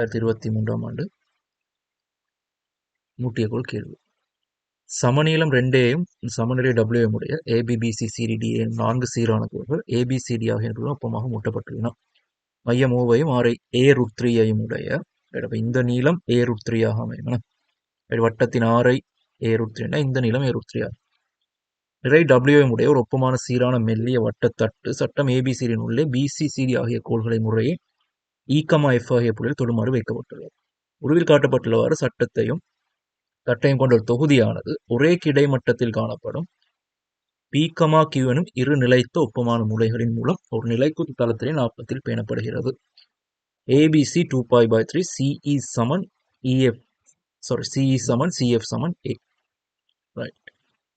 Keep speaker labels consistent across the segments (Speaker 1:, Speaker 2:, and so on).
Speaker 1: 2023ஆம் ஆண்டு மூட்டியக்கோள் கேள்வி. சமநீளம் 2ஏயும் சமநிலை WM உடைய ABBCCDE 4 சீரான கோள்கள் ABCD ஆகிய ஒப்பமாக மூட்டப்பட்டுள்ளன. மையம் ஓவையும் A√3ஐயும் உடைய இந்த நீளம் A√3 ஆக அமையும். வட்டத்தின் ஆரை A√3 இந்த நீளம் A√3 ஆகும். நிறை WM உடைய ஒரு ஒப்பமான சீரான மெல்லிய வட்டத்தட்டு சட்டம் ABCD உள்ளே BCCD ஆகிய கோள்களை முறையே E,F ஆகிய புள்ளியில் தொடுமாறு வைக்கப்பட்டுள்ளது. உருவில் காட்டப்பட்டுள்ளவாறு சட்டத்தையும் தட்டையும் கொண்ட ஒரு தொகுதியானது ஒரே கிடைமட்டத்தில் காணப்படும் P,Q எனும் இரு நிலைத்த ஒப்பமான முறைகளின் மூலம் ஒரு நிலைக்குத்து தளத்திலே நாப்பத்தில் பேணப்படுகிறது. ABC 2π/3 CE சமன் CF சமன் A. ரைட்.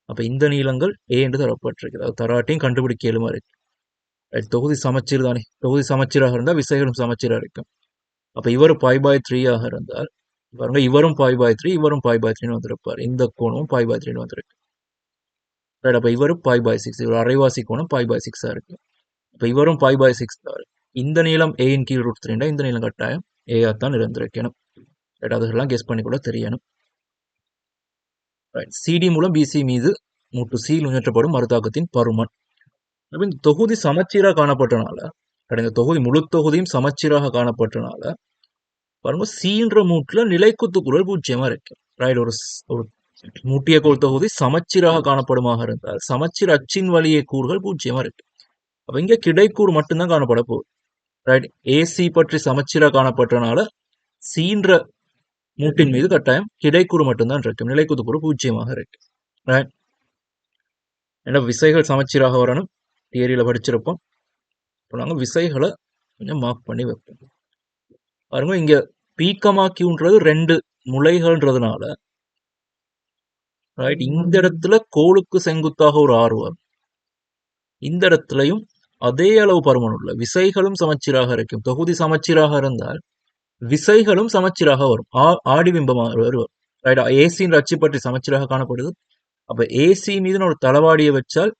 Speaker 1: அப்ப இந்த நீளங்கள் A என்று தரப்பட்டிருக்கிறது. தராட்டையும் கண்டுபிடிக்க இயலுமா இருக்கு. தொகுதி சமச்சீர் தானே. தொகுதி சமச்சீராக இருந்தால் விசைகளும் சமச்சீராக இருக்கும். அப்ப இவர் π/3 ஆக இருந்தால் பாருங்க, இவரும் π/3 இவரும் π/3 வந்திருப்பார். இந்த கோணமும் π/3 வந்திருக்கு. அப்ப இவரும் π/6 இவர் அரைவாசி கோணம் π/6 இருக்கு. அப்ப இவரும் π/6 தான். இந்த நீளம் A இன் கீழ் √3 இந்த நீளம் கட்டாயம் A ஆத்தான் இருந்திருக்கணும். அதெல்லாம் கெஸ் பண்ணி கூட தெரியணும். CD மூலம் BC மீது மூட்டு C நுழையப்படும் மறுதாக்கத்தின் பருமன். இந்த தொகுதி சமச்சீராக காணப்பட்டனால இந்த தொகுதி முழு தொகுதியும் சமச்சீராக காணப்பட்டனால பாருங்க, சீன்ற மூட்டுல நிலைக்குத்து குரல் 0 இருக்கு. ரைட். ஒரு மூட்டிய கோள் தொகுதி சமச்சீராக காணப்படுமாக இருந்தால் சமச்சீர் அச்சின் வழியே கூறுகள் 0 இருக்கு. அப்ப இங்க கிடைக்கூறு மட்டும்தான் காணப்பட போகுது. ரைட். AC பற்றி சமச்சீராக காணப்பட்டனால சீன்ற மூட்டின் மீது கட்டாயம் கிடைக்கூறு மட்டும்தான் இருக்கு. நிலைக்குத்து கூறு 0 இருக்கு. ரைட். ஏன்னா விசைகள் சமச்சீராக வரணும். தியரியில படிச்சிருப்போம். இப்போ நாங்கள் விசைகளை கொஞ்சம் மார்க் பண்ணி வைப்போம். பாருங்க, இங்க P,Qன்றது 2 முளைகள்ன்றதுனால ரைட், இந்த இடத்துல கோளுக்கு செங்குத்தாக ஒரு ஆறு வரும். இந்த இடத்துலையும் அதே அளவு பருமன் உள்ள விசைகளும் சமச்சீராக இருக்கும். தொகுதி சமச்சீராக இருந்தால் விசைகளும் சமச்சீராக வரும். ஆடிபிம்பமாக வரும். ரைட். ஏசியின் அச்சு பற்றி சமச்சீராக காணப்படுது. அப்ப ஏசி மீது ஒரு தளவாடியை வச்சால்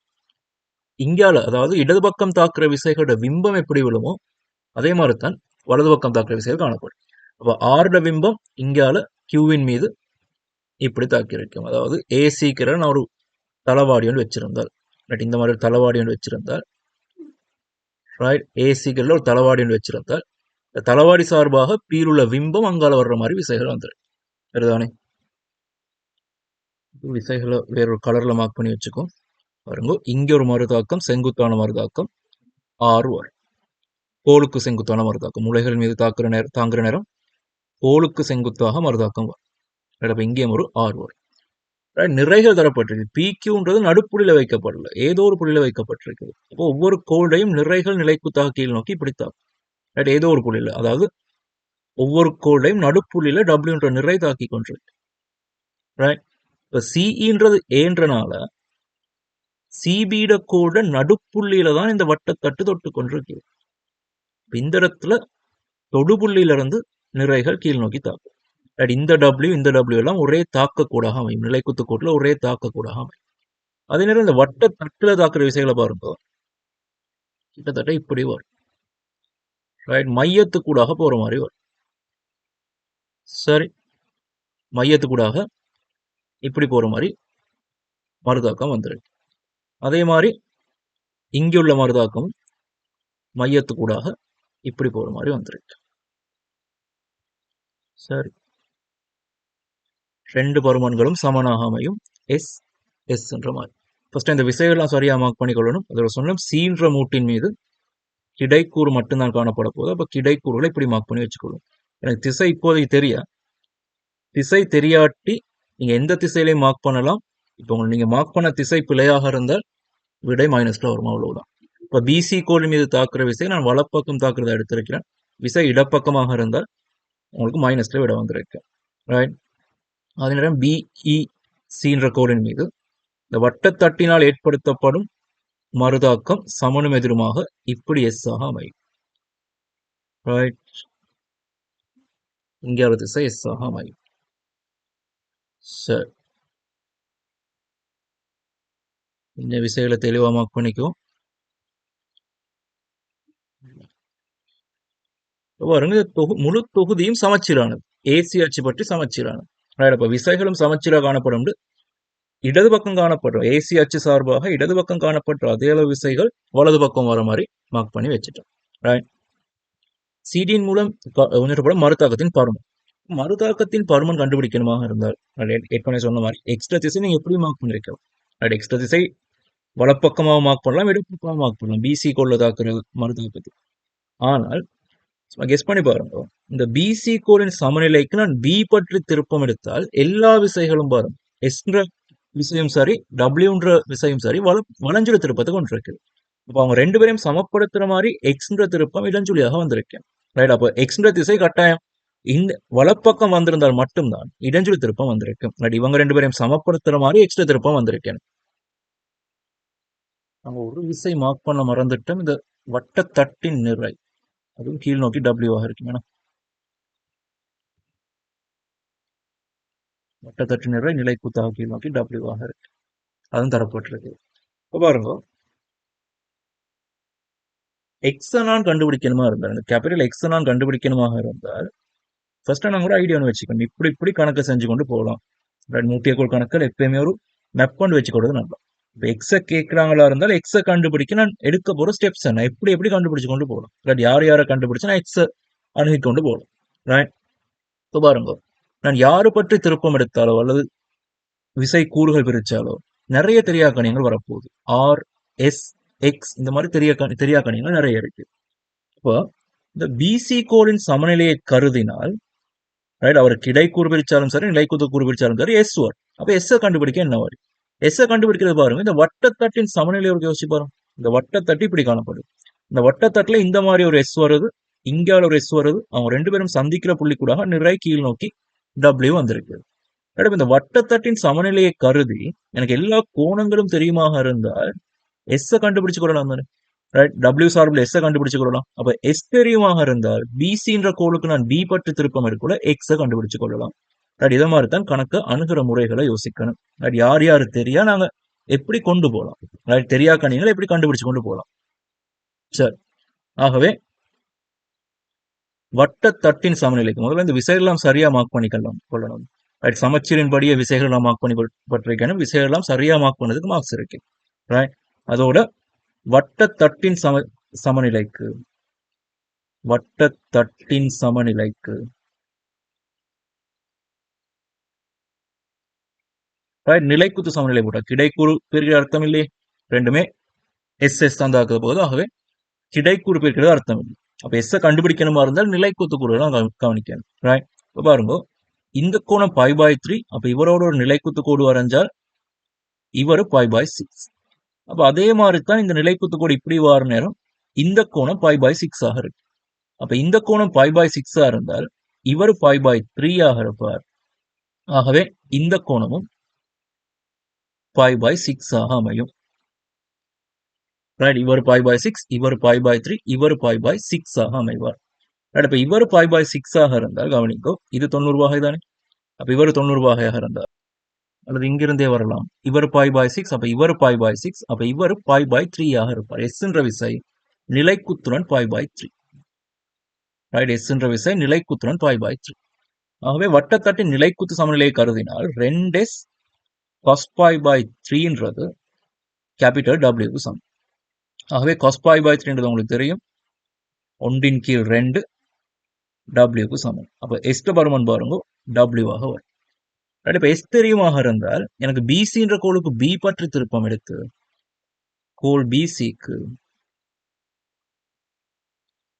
Speaker 1: இங்கால, அதாவது இடது பக்கம் தாக்குற விசைகளோட பிம்பம் எப்படி விழுமோ அதே மாதிரி தான் வலது பக்கம் தாக்குற விசைகள் காணப்படும். அப்ப ஆறுட பிம்பம் இங்கால கியூவின் மீது இப்படி தாக்கி இருக்கும். அதாவது ஏசிக்கிற நான் ஒரு தளவாடி ஒன்று வச்சிருந்தால், இந்த மாதிரி தளவாடி ஒன்று வச்சிருந்தால் ரைட், ஏசிக்கல்ல ஒரு தளவாடி ஒன்று வச்சிருந்தால் தளவாடி சார்பாக பீருள்ள பிம்பம் அங்கால வர்ற மாதிரி விசைகள் வந்துடும். சரிதானே. விசைகளை வேறொரு கலர்ல மார்க் பண்ணி வச்சுக்கோ. பாருங்க, இங்க ஒரு மறுதாக்கம், செங்குத்தான மறுதாக்கம் 6 வரும். கோளுக்கு செங்குத்தான மறுதாக்கம் முளைகள் மீது தாங்குற நேரம் கோளுக்கு செங்குத்தாக மறுதாக்கம் வரும். இங்கேயும் ஒரு 6 வரும். நிறைகள் தரப்பட்டிருக்கு. PQன்றது நடுப்புள்ளியில வைக்கப்படல, ஏதோ ஒரு புள்ளியில வைக்கப்பட்டிருக்குது. அப்போ ஒவ்வொரு கோளையும் நிறைகள் நிலைக்குத்தாக கீழ் நோக்கி இப்படித்தாக்கும். ஏதோ ஒரு புள்ளியில, அதாவது ஒவ்வொரு கோளையும் நடுப்புள்ளியில Wன்ற நிறை தாக்கி கொண்டிருக்கு. இப்ப CEன்றது ஏன்றனால CBட கோட நடுப்புள்ளியில தான் இந்த வட்டத்தட்டு தொட்டு கொண்டிருக்கு. இந்த இடத்துல தொடுபுள்ளியில இருந்து நிறைகள் கீழ் நோக்கி தாக்கும். இந்த W எல்லாம் ஒரே தாக்க கூடாக அமையும். நிலைக்குத்து கோட்டுல ஒரே தாக்க கூடாக அமையும். அதே நேரம் இந்த வட்ட தட்டுல தாக்குற விசைகளை பாருங்க, கிட்டத்தட்ட இப்படி வரும். ரைட். மையத்துக்கூடாக போற மாதிரி வரும். சரி, மையத்துக்கூடாக இப்படி போற மாதிரி மறுதாக்கம் வந்துருக்கு. அதே மாதிரி இங்குள்ள மறுதாக்கம் மையத்துக்கூடாக இப்படி போற மாதிரி வந்துருக்கு. சரி, 2 பருமன்களும் சமனாக அமையும். எஸ் என்ற மாதிரி. ஃபர்ஸ்ட் இந்த விசைகள்லாம் சரியா மார்க் பண்ணிக்கொள்ளணும். அதோட சொன்ன சீன்ற மூட்டின் மீது கிடைக்கூறு மட்டும்தான் காணப்பட போகுது. அப்ப கிடைக்கூறுகளை இப்படி மார்க் பண்ணி வச்சுக்கொள்ளும். எனக்கு திசை இப்போதைக்கு திசை தெரியாட்டி நீங்க எந்த திசையிலையும் மார்க் பண்ணலாம். இப்போ நீங்க மார்க் பண்ண திசை பிழையாக இருந்தால் விடை மைனஸ்ல வரும், அவ்வளவுதான். இப்ப பிசி கோள் மீது தாக்குற விசை நான் வலப்பக்கம் தாக்குறதை எடுத்திருக்கிறேன். விசை இடப்பக்கமாக இருந்தால் உங்களுக்கு மைனஸ்ல விட வந்திருக்கேன். ரைட். அதே நேரம் BECன்ற கோளின் மீது இந்த வட்டத்தட்டினால் ஏற்படுத்தப்படும் மறுதாக்கம் சமனும் எதிருமாக இப்படி எஸ் ஆக அமையும். ரைட். இங்கே ஒரு திசை எஸ் ஆக அமையும். சரி, இந்த விசைகளை தெளிவா மார்க் பண்ணிக்குவோம். பாருங்க முழு தொகுதியும் சமச்சீரானது. ஏசி அச்சு பற்றி சமச்சீரானது. அப்ப விசைகளும் சமச்சீராக காணப்படும். இடது பக்கம் காணப்படும் ஏசி அச்சு சார்பாக இடது பக்கம் காணப்பட்ட அதே அளவு விசைகள் வலது பக்கம் வர மாதிரி மார்க் பண்ணி வச்சுட்டோம். ரைட். சிடியின் மூலம் உணரப்படும் மறுதாக்கத்தின் பருமன். மறுதாக்கத்தின் பருமன் கண்டுபிடிக்கணுமாக இருந்தால் ஏற்கனவே சொன்ன மாதிரி எக்ஸ்ட்ரா திசை நீங்க எப்படி மார்க் பண்ணிருக்கலாம். எக்ஸ்ட்ரா திசை வலப்பக்கமாக மார்க் பண்ணலாம், இடப்பக்கமாக மார்க் பண்ணலாம். பிசி கொள்ள தாக்குறது மறுதாக்கத்தை. ஆனால் கெஸ் பண்ணி பாருங்க, இந்த பிசி கோளின் சமநிலைக்கு நான் பி பற்றி திருப்பம் எடுத்தால் எல்லா விசைகளும் பாருங்க, எஸ்ன்ற விசையும் சரி டபிள்யூன்ற விசையும் சரி வலஞ்சுழி திருப்பத்தை கொண்டிருக்கு. அப்போ அவங்க ரெண்டு பேரையும் சமப்படுத்துற மாதிரி எக்ஸ்ன்ற திருப்பம் இடஞ்சுழியாக வந்திருக்கேன். ரைட். அப்போ எக்ஸ்ன்ற திசை கட்டாயம் இந்த வலப்பக்கம் வந்திருந்தால் மட்டும்தான் இடஞ்சுழி திருப்பம் வந்திருக்கும். ரைட். இவங்க ரெண்டு பேரையும் சமப்படுத்துற மாதிரி எக்ஸ்ட்ரா திருப்பம் வந்திருக்கேன். நம்ம ஒரு விசை மார்க் பண்ண மறந்துட்டோம். இந்த வட்டத்தட்டின் நிறை அதுவும் கீழ் நோக்கி டபிள்யூவாக இருக்கு. வட்டத்தட்டின் நிறை நிலை குத்தாக கீழ் நோக்கி டபிள்யூவாக இருக்கு. அதுவும் தரப்பட்டிருக்கு. இப்போ பாருங்க, எக்ஸை நான் கண்டுபிடிக்கணுமா இருந்தால், இந்த கேபிட்டல் எக்ஸை நான் கண்டுபிடிக்கணுமாக இருந்தால் ஃபர்ஸ்ட் நான் கூட ஐடியா ஒன்று வச்சுக்கணும். இப்படி கணக்கு செஞ்சு கொண்டு போகலாம். மூட்டியக்கோள் கணக்கில் எப்பயுமே ஒரு மெப்பண்டு வச்சுக்கிறது நல்லா. இப்போ எக்ஸை கேட்குறாங்களா இருந்தால் எக்ஸை கண்டுபிடிக்க நான் எடுக்க போகிற ஸ்டெப்ஸ் என்ன, எப்படி கண்டுபிடிச்சு கொண்டு போகலாம். யாரை கண்டுபிடிச்சு நான் எக்ஸை அணுகி கொண்டு போகலாம். ரைட். இப்போ பாருங்க, நான் யாரு பற்றி திருப்பம் எடுத்தாலோ அல்லது விசை கூறுகள் பிரிச்சாலோ நிறைய தெரியாக்கணியங்கள் வரப்போகுது. ஆர், எஸ், எக்ஸ் இந்த மாதிரி தெரியாக்கணியங்கள் நிறைய இருக்கு. இப்போ இந்த பிசி கோளின் சமநிலையை கருதினால், ரைட், அவர் கிடைக்கூறு பிரிச்சாலும் சரி நிலைக்குத்து கூறு பிரிச்சாலும் சரி எஸ் வரும். அப்ப எஸ் கண்டுபிடிக்க என்ன வரும்? எஸ் கண்டுபிடிக்கிறது பாருங்க, இந்த வட்டத்தட்டின் சமநிலை ஒரு யோசிச்சு பாருங்க. இந்த வட்டத்தட்டு இப்படி காணப்படும். இந்த வட்டத்தட்டுல இந்த மாதிரி ஒரு எஸ் வருது, இங்கால ஒரு எஸ் வருது. அவங்க ரெண்டு பேரும் சந்திக்கிற புள்ளி கூட நிறை கீழ் நோக்கி டபிள்யூ வந்திருக்கு. இந்த வட்டத்தட்டின் சமநிலையை கருதி எனக்கு எல்லா கோணங்களும் தெரியுமாக இருந்தால் எஸ் கண்டுபிடிச்சு கொள்ளலாம் தானே. ரைட். டபிள்யூ சார்பில் எஸ் கண்டுபிடிச்சு கொள்ளலாம். அப்ப எஸ் தெரியுமாக இருந்தால் பிசின்ற கோளுக்கு நான் பி பற்றி திருப்பம் எடுக்கூட எக்ஸை கண்டுபிடிச்சு கொள்ளலாம். ரைட். இதை மாதிரி தான் கணக்கு அணுகிற முறைகளை யோசிக்கணும். ரைட். யாரு தெரியா நாங்க எப்படி கொண்டு போகலாம். ரைட். தெரியா கணிகளை எப்படி கண்டுபிடிச்சு கொண்டு போகலாம். சரி. ஆகவே வட்டத்தட்டின் சமநிலைக்கு முதல்ல இந்த விசையெல்லாம் சரியா மார்க் கொள்ளணும். ரைட். சமச்சீரின்படியே விசைகள் எல்லாம் மார்க் பண்ணி பட்டிருக்கணும். விசைகள் எல்லாம் சரியா மார்க் பண்ணதுக்கு மார்க்ஸ் இருக்கு. ரைட். அதோட வட்டத்தட்டின் சமநிலைக்கு நிலைக்குத்து சமநிலை போட்டா கிடைக்கூறு பிரிக்கிற அர்த்தம் இல்லையே. ரெண்டுமே எஸ் தான் தாக்க போகுது. ஆகவே கிடைக்கூறு பிரிக்கிறது அர்த்தம் இல்லை. அப்ப எஸ் கண்டுபிடிக்கணுமா இருந்தால் நிலைக்குத்து கூறுகள் கவனிக்கணும். ரைட். இப்ப பாருங்க, இந்த கோணம் π/3. அப்ப இவரோட ஒரு நிலைக்குத்து கோடு வரைஞ்சால் இவரு π/6. அப்ப அதே மாதிரி தான் இந்த நிலைக்குத்து கோடு இப்படி வர நேரம் இந்த கோணம் π/6 ஆக இருக்கு. அப்ப இந்த கோணம் π/6 இருந்தால் இவர் π/3 ஆக இருப்பார். ஆகவே இந்த கோணமும் π/6 ஆக அமையும். ரைட். இவர் π/6, இவர் π/3, இவர் π/6 ஆக அமைவார். இப்ப இவர் π/6 ஆக இருந்தால் கவனிக்கோ, இது 90 வாகை தானே. அப்ப இவர் 90 வாகையாக இருந்தார், அல்லது இங்கிருந்தே வரலாம். இவர் π/6, அப்ப இவர் π/6, அப்ப இவர் π/3 ஆக இருப்பார். எஸ் என்ற விசை நிலைக்குத்துடன் π/3. ரைட். எஸ் என்ற விசை நிலைக்குத்துடன் π/3. ஆகவே வட்டத்தட்டின் நிலைக்குத்து சமநிலையை கருதினால் 2s cos π/3ன்றது கேபிட்டல் டபிள்யூக்கு சமம். ஆகவே cos π/3ன்றது உங்களுக்கு தெரியும், 1/2 டபிள்யூக்கு சமம். அப்ப எஸ் பருமன் பாருங்க டபிள்யூ ஆக வரும். இப்ப எஸ் தெரியுமாக இருந்தால் எனக்கு பிசின்ற கோளுக்கு பி பற்றி திருப்பம் எடுத்து கோள் பிசிக்கு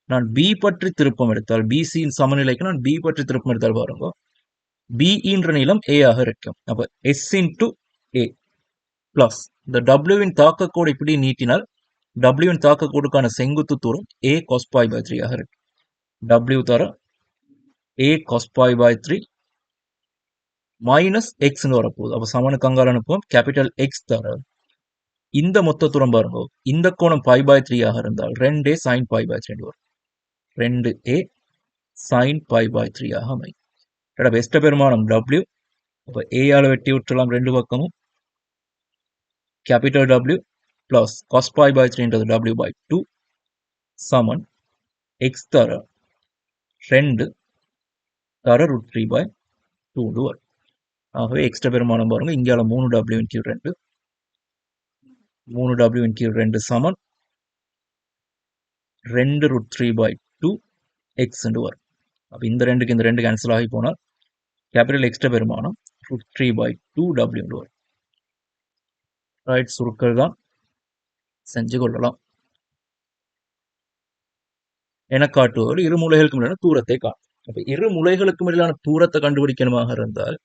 Speaker 1: நான் பி பற்றி திருப்பம் எடுத்தால், பிசியின் சமநிலைக்கு நான் பி பற்றி திருப்பம் எடுத்தால் பாருங்க, பிஇன்ற நீளம் ஏ ஆக இருக்கும். அப்ப எஸ் இன்டு ஏ பிளஸ் இந்த டபிள்யூவின் தாக்க கோடு இப்படி நீட்டினால் டபிள்யூவின் தாக்க கோடுக்கான செங்குத்து தூரம் ஏ cos π/3 ஆக இருக்கு. டபிள்யூ தர ஏ cos π/3 மைனஸ் எக்ஸ்னு வரப்போகுது. அப்ப சமனுக்கு அங்கால அனுப்புவோம். கேபிட்டல் எக்ஸ் தர இந்த மொத்த தூரம் பாருங்க, இந்த கோணம் π/3 ஆக இருந்தால் 2a sin π/3 வரும். 2a sin π/3 ஆக அமையும். பெஸ்ட் பெருமானம் W. அப்ப a ஆல வெட்டி விட்டுலாம் ரெண்டு பக்கமும். Capital W plus cos π/3 W/2 சமன் எக்ஸ் தர 2 தர √3/2 வரும். ஆகவே எக்ஸ்ட்ரா பெருமானம் பாருங்க, இங்கால 3W/2 3W/2 சமன் 2 √3/2 x வரும். அப்போ இந்த ரெண்டுக்கு இந்த ரெண்டு கேன்சல் ஆகி போனால் கேபிட்டல் எக்ஸ்ட்ரா பெருமானம் √3/2W வரும். ரைட், சுருக்கள் தான் செஞ்சு கொள்ளலாம். என காட்டுவது இரு முலைகளுக்கும் இடையிலான தூரத்தை காட்டும். அப்ப இரு முலைகளுக்கும் இடையிலான தூரத்தை கண்டுபிடிக்கணுமாக இருந்தால்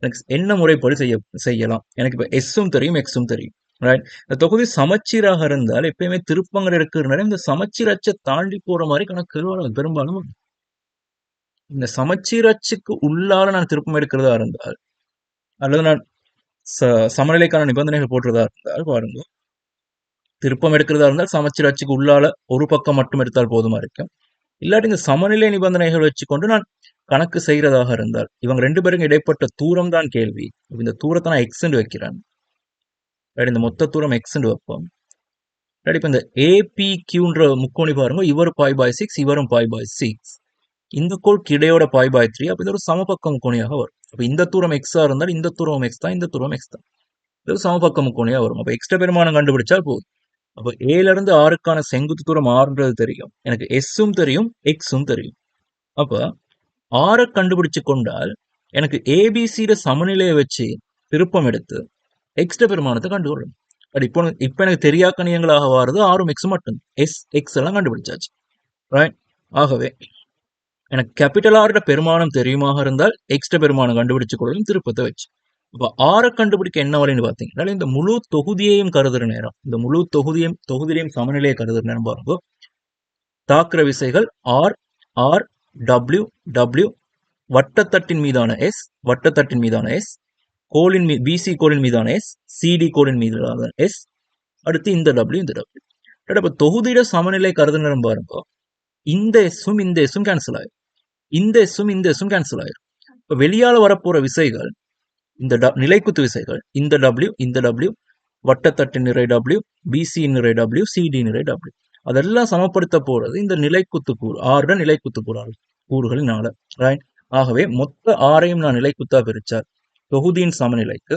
Speaker 1: எனக்கு என்ன முறைப்படி செய்யலாம்? எனக்கு இப்ப எஸ்ஸும் தெரியும், எக்ஸும் தெரியும். ரைட், இந்த தொகுதி சமச்சீராக இருந்தால் எப்பயுமே திருப்பங்கள் எடுக்கிற இந்த சமச்சீரச்சை தாண்டி போற மாதிரி கணக்கு பெரும்பாலும் இந்த சமச்சீரச்சுக்கு உள்ளால நான் திருப்பம் எடுக்கிறதா இருந்தால், அல்லது நான் சமநிலைக்கான நிபந்தனைகள் போடுறதா இருந்தால் பாருங்க, திருப்பம் எடுக்கிறதா இருந்தால் சமச்சீர் அச்சுக்கு உள்ளால ஒரு பக்கம் மட்டும் எடுத்தால் போதுமா இருக்கும். இல்லாட்டி இந்த சமநிலை நிபந்தனைகள் வச்சுக்கொண்டு நான் கணக்கு செய்யறதாக இருந்தால், இவங்க ரெண்டு பேருக்கும் இடைப்பட்ட தூரம் தான் கேள்வி. இந்த தூரத்தை நான் எக்ஸ்ன்னு வைக்கிறேன். இந்த மொத்த தூரம் எக்ஸ்ன்னு வைப்போம். இப்ப இந்த ஏபிக்யூன்ற முக்கோணி பாருங்க, இவர் π/6, இவரும் π/6. இந்த கோள் கிடையோட π/3. அப்ப இது ஒரு சமபக்க முக்கோணியாக வரும். அப்ப இந்த தூரம் எக்ஸா இருந்தால் இந்த தூரம் எக்ஸ் தான், இந்த தூரம் எக்ஸ் தான். இது சமபக்க முக்கோணியா வரும். அப்ப எக்ஸ்ட்ரா பெருமானம் கண்டுபிடிச்சா போதும். அப்ப ஏல இருந்து ஆறுக்கான செங்குத்து தூரம் ஆறுன்றது தெரியும், எனக்கு எஸ்ஸும் தெரியும், எக்ஸும் தெரியும். அப்ப ஆரை கண்டுபிடிச்சு கொண்டால் எனக்கு ஏபிசியோட சமநிலையை வச்சு திருப்பம் எடுத்து எக்ஸ்ட்ரா பெருமானத்தை கண்டுகொள்ளும். இப்போ எனக்கு தெரியா கணியங்களாக வாருது ஆறும் எக்ஸ் மட்டும். எக்ஸ் எல்லாம் கண்டுபிடிச்சாச்சு. ரைட், ஆகவே எனக்கு கேபிட்டல் ஆரோட பெருமானம் தெரியுமாக இருந்தால் எக்ஸ்ட்ரா பெருமானம் கண்டுபிடிச்சு கொள்ளும் திருப்பத்தை வச்சு. அப்ப ஆரை கண்டுபிடிக்க என்ன வரைன்னு பார்த்தீங்கன்னா, இந்த முழு தொகுதியையும் கருதுற நேரம், இந்த முழு தொகுதியையும் சமநிலையை கருதுற நேரம் பாருங்க, தாக்குற விசைகள் ஆர் ஆர் டபிள்யூ டபிள்யூ, வட்டத்தட்டின் மீதான எஸ், வட்டத்தட்டின் மீதான எஸ், கோளின் பிசி கோளின் மீதான எஸ், சிடி கோளின் மீதான எஸ், அடுத்து இந்த டபிள்யூ இந்த டபிள்யூ. இப்ப தொகுதியோட சமநிலை கருது நேரம் பாருங்க, இந்த எஸ்ஸும் இந்த எஸ்ஸும் கேன்சல் ஆயிரும், இந்த எஸ்ஸும் இந்த எஸ்ஸும் கேன்சல் ஆயிரும். இப்ப வெளியால வரப்போற விசைகள் இந்த நிலைக்குத்து விசைகள், இந்த டபிள்யூ இந்த டபிள்யூ, வட்டத்தட்டின் நிறை டபிள்யூ, பிசி நிறை டபிள்யூ, சிடி நிறை டபிள்யூ, அதெல்லாம் சமப்படுத்த போறது இந்த நிலைக்குத்து கூறு, ஆறுட நிலைக்குத்து கூறுகளினால. ரைட், ஆகவே மொத்த ஆரையும் நான் நிலைக்குத்தா பிரிச்சார் தொகுதியின் சமநிலைக்கு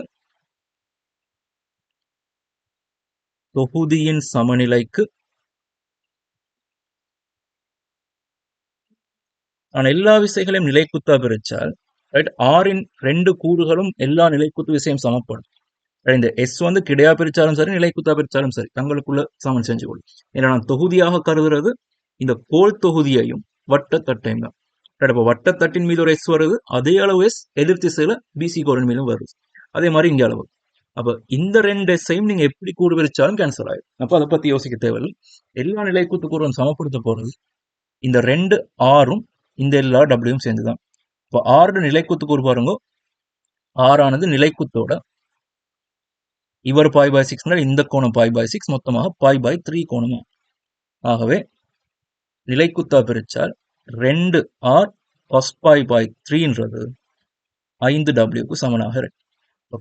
Speaker 1: நான் எல்லா விசைகளையும் நிலைக்குத்தா பிரிச்சால், ரைட், ஆரின் ரெண்டு கூறுகளும் எல்லா நிலைக்குத்து விசையும் சமப்படும். இந்த எஸ் வந்து கிடையா பிரிச்சாலும் சரி, நிலைக்குத்தா பிரிச்சாலும் சரி, தங்களுக்குள்ள சமன் செஞ்சு கொள்ளும். ஏன்னா நான் தொகுதியாக கருதுறது இந்த கோள் தொகுதியையும் வட்டத்தட்டையும் தான். இப்போ வட்டத்தட்டின் மீது ஒரு எஸ் வருது, அதே அளவு எஸ் எதிர் திசையில பிசி கோளின் மீதும் வருது, அதே மாதிரி இங்க அளவு. அப்ப இந்த ரெண்டு எஸ்ஸையும் நீங்க எப்படி கூறு பிரிச்சாலும் கேன்சல் ஆயிடும். அப்ப அதை பத்தி யோசிக்க தேவையில்லை. எல்லா நிலைக்குத்து கூறும் சமப்படுத்த போறது இந்த ரெண்டு ஆரும் இந்த எல்லா டபிள்யூயும் சேர்ந்துதான். இப்போ ஆறு நிலைக்குத்து கூறு பாருங்க, ஆறானது நிலைக்குத்தோட இவர் π/6, இந்த கோணம் π/6, மொத்தமாக π/3 கோணமா. ஆகவே நிலைக்குத்தா பிரிச்சால் 2r cos π/3ன்றது 5w சமனாக இருக்கு.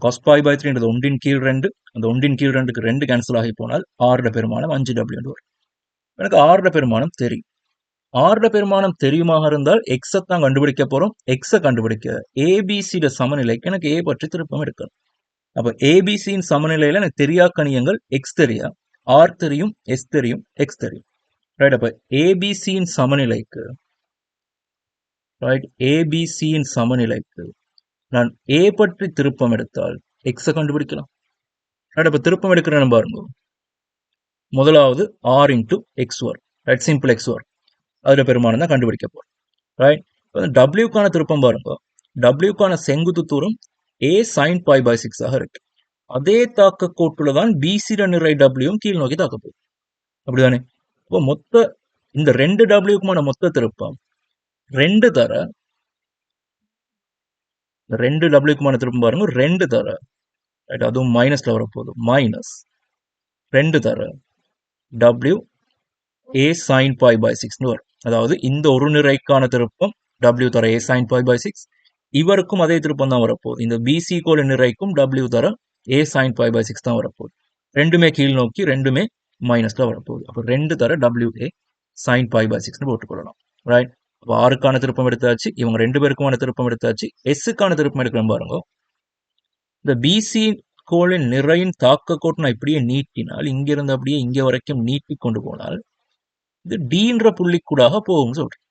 Speaker 1: cos π/3ன்றது 1/2, அந்த 1/2க்கு 2 கேன்சல் ஆகி போனால் ஆறுட பெருமானம் 5w வரும். எனக்கு ஆறுட பெருமானம் தெரியும். ஆறுட பெருமானம் தெரியுமாக இருந்தால் எக்ஸை தான் கண்டுபிடிக்க போறோம். எக்ஸை கண்டுபிடிக்க ஏபிசியோட சமநிலைக்கு எனக்கு ஏ பற்றி திருப்பம் எடுக்கணும். அப்ப ஏபிசியின் சமநிலையில எனக்கு தெரியா கணியங்கள் எக்ஸ் தெரியா, ஆர் தெரியும், எஸ் தெரியும், எக்ஸ் தெரியும். ரைட், அப்ப ஏபிசியின் சமநிலைக்கு நான் ஏ பற்றி திருப்பம் எடுத்தால் எக்ஸை கண்டுபிடிக்கலாம். ரைட், அப்ப திருப்பம் எடுக்கிற பாருங்க, முதலாவது ஆர் இன்டூ எக்ஸ் வரும். ரைட், சிம்பிள் எக்ஸ் வரும், அதுல பெருமானம் தான் கண்டுபிடிக்க போறோம். ரைட், டபிள்யூக்கான திருப்பம் பாருங்க, டபிள்யூக்கான செங்குத்து தூரம் ஏ சைன் π/6 ஆக இருக்கு. அதே தாக்க கோட்டுல தான் பிசிட நிறை டபிள்யூவும் கீழ் நோக்கி தாக்க போகுது, அப்படிதானே? இப்போ மொத்த இந்த ரெண்டு டபிள்யூக்குமான மொத்த திருப்பம் 2 தர, 2 டபிள்யூக்குமான திருப்பம் பாருங்க 2 தர, அதுவும் மைனஸ்ல வரப்போகுது, -2 தர டபிள்யூ ஏ சைன் π/6 வரும். அதாவது இந்த ஒரு நிறைக்கான திருப்பம் டபிள்யூ தர ஏ சைன் π/6, இவருக்கும் அதே திருப்பம் தான் வரப்போகுது. இந்த பிசி கோள நிறைக்கும் டபிள்யூ தர ஏ சைன் π/6 தான் வரப்போகுது. ரெண்டுமே கீழ் நோக்கி, ரெண்டுமே மைனஸ்ல வரப்போகுது. அப்போ 2 தர டபிள்யூ ஏ சைன் π/6 போட்டுக்கொள்ளலாம். ரைட், அப்போ ஆறுக்கான திருப்பம் எடுத்தாச்சு, இவங்க 2 பேருக்குமான திருப்பம் எடுத்தாச்சு. எஸ்ஸுக்கான திருப்பம் எடுக்கிறோம் பாருங்க. இந்த பிசி கோளின் நிறையின் தாக்க கோட்டு நான் இப்படியே நீட்டினால், இங்கிருந்து அப்படியே இங்க வரைக்கும் நீட்டி கொண்டு போனால் இது டீன்ற புள்ளிக்கூடாக போகும்னு சொல்றேன்.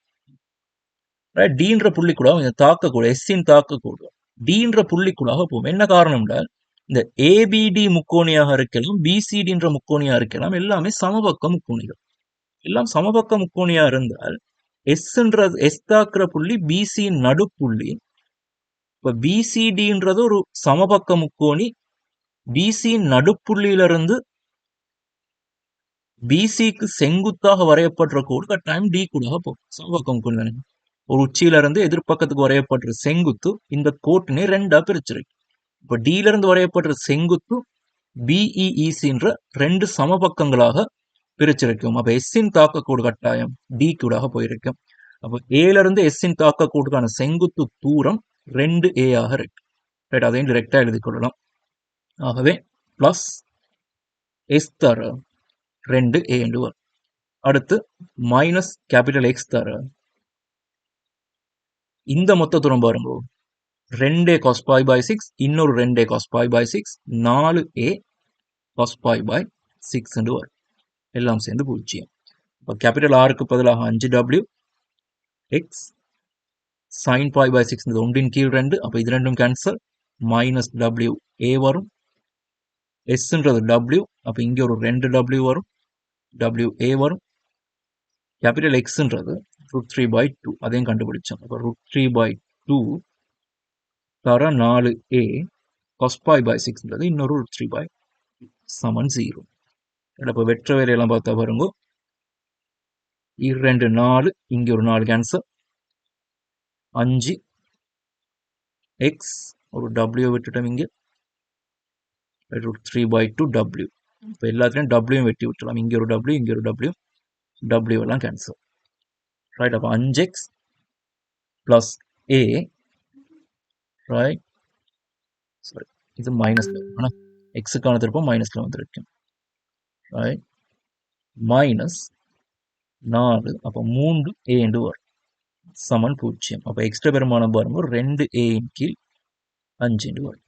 Speaker 1: டீன்ற புள்ளிக்கூடாக இந்த தாக்கக்கூடு எஸ்ஸின் தாக்கக்கூடு டீன்ற புள்ளிக்கூடாக போகும். என்ன காரணம்னா இந்த ஏபிடி முக்கோணியாக இருக்கலாம், பிசிடின்ற முக்கோணியா இருக்கலாம், எல்லாமே சமபக்க முக்கோணிகள். எல்லாம் சமபக்க முக்கோணியா இருந்தால் எஸ் தாக்குற புள்ளி பிசியின் நடுப்புள்ளி. இப்ப பிசிடின்றது ஒரு சமபக்க முக்கோணி. பிசியின் நடுப்புள்ளியிலிருந்து பிசிக்கு செங்குத்தாக வரையப்படுற கோடு கட்டாயம் டி கூடாக போகும். சமபக்க முக்கோணி தானே. ஒரு உச்சியில இருந்து எதிர்பக்கத்துக்கு வரையப்படுற செங்குத்து இந்த கோட்டினை 2ஆ பிரிச்சிருக்கு. இப்ப டில இருந்து வரையப்படுற செங்குத்து பிஇஇசின்ற 2 சமபக்கங்களாக பிரிச்சிருக்கும். அப்ப எஸ்ஸின் தாக்கக்கூடு கட்டாயம் டி கூடாக போயிருக்கும். அப்போ ஏல இருந்து எஸ்ஸின் தாக்கக்கூடுக்கான செங்குத்து தூரம் 2a ஆக இருக்கு. ரைட், அதையும் டிரெக்டா எழுதி கொள்ளலாம். ஆகவே பிளஸ் எஸ் தர 2a என்று வரும். அடுத்து மைனஸ் கேபிட்டல் எக்ஸ் தர இந்த மொத்த தூரம் பாருங்க, 2a cos pi by 6, இன்னொரு 2a cos pi by 6, 4a cos pi by 6 என்று வரும். எல்லாம் சேர்ந்து 0. இப்போ கேபிட்டல் ஆருக்கு பதிலாக 5w X sin pi by 6 ஒன்றின் கீழ் 2. அப்போ இது ரெண்டும் கேன்சல். மைனஸ் w a வரும். எஸ்ன்றது w. அப்போ இங்கே ஒரு 2w வரும். w a வரும். கேபிட்டல் எக்ஸ்ன்றது √3/2. அதையும் கண்டுபிடிச்சோம். அப்போ √3/2 தர 4a cos pi by 6ன்றது இன்னொரு √3/2 சமன் 0. இப்போ வெற்ற வேலையெல்லாம் பார்த்தா பாருங்க, 2 4, இங்கே ஒரு 4 கேன்சல். 5 எக்ஸ் ஒரு w விட்டுட்டோம் இங்கே, √3/2w. இப்போ எல்லாத்துலையும் w வெட்டி விட்டுலாம். இங்கே ஒரு w, இங்கே ஒரு w எல்லாம் கேன்சல். ரைட், அப்போ 5x plus a, right, sorry இது மைனஸ்ல, ஆனால் எக்ஸுக்கான திருப்பம் மைனஸ்ல வந்துருக்கு. ரைட், மைனஸ் 4, அப்போ 3a என்று வரும் சமன் 0. அப்போ எக்ஸ்ட்ரா பெருமானம் பாருங்க 2a இன் கீழ் 5 என்று வரும்.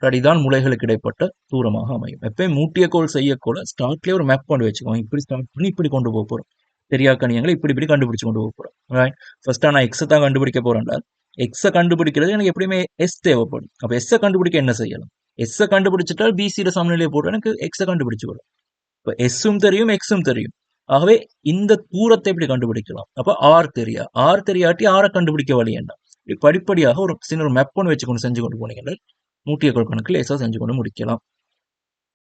Speaker 1: இதான் முளைகளுக்கு இடைப்பட்ட தூரமாக அமையும். எப்பயும் மூட்டிய கோல் செய்யக்கூட ஸ்டார்ட்லேயே ஒரு மேப் கொண்டு வச்சுக்கோங்க. இப்படி ஸ்டார்ட் பண்ணி இப்படி கொண்டு போக போகிறோம். தெரியா கணியங்களை இப்படி கண்டுபிடிச்சு கொண்டு போக போகிறோம். ரைட், ஃபர்ஸ்டா நான் எக்ஸை தான் கண்டுபிடிக்க போறேன்டா. எக்ஸை கண்டுபிடிக்கிறது எனக்கு எப்படியுமே எஸ் தேவைப்படும். அப்போ எஸ்ஸை கண்டுபிடிக்க என்ன செய்யலாம்? எஸ்ஸை கண்டுபிடிச்சிட்டால் பிசியில சமநிலையை போட்டு எனக்கு எக்ஸை கண்டுபிடிச்சு விடும். இப்போ எஸ்ஸும் தெரியும், எக்ஸும் தெரியும். ஆகவே இந்த தூரத்தை எப்படி கண்டுபிடிக்கலாம்? அப்போ ஆர் தெரியாட்டி ஆரை கண்டுபிடிக்க வழி என்ன? படிப்படியாக ஒரு சின்ன மேப் ஒன்று வச்சுக்கொண்டு செஞ்சு கொண்டு போனீங்கன்னா மூட்டிய கோல் கணக்கு லேசாக செஞ்சு கொண்டு முடிக்கலாம்.